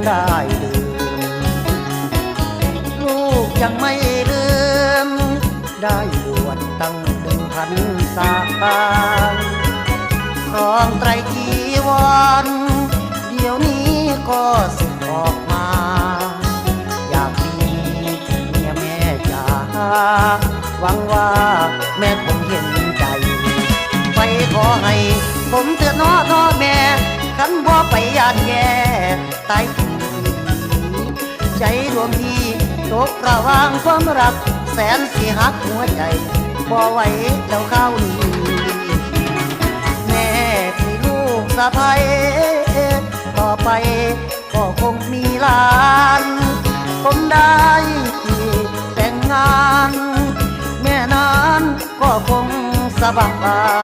ได้ลืมลูกยังไม่ลืมได้บวชตั้ง1,000 ษาครองไตรจีวรเดี๋ยวนี้ก็สึกออกมาอยากมีเมียแม่จ๋าหวังว่าแม่คงเห็นใจไปขอให้ผมเตือนน้อแม่ขันบ่ไปยานแย่ตายทีใจรวมที่ตกระวางความรักแสนสิหักหัวใจบ่ไหวแล้วข้าวนี้แม่ที่ลูกสะใภ้ต่อไปก็คงมีหลานผมได้ที่แต่งงานแม่นั้นก็คงสบาย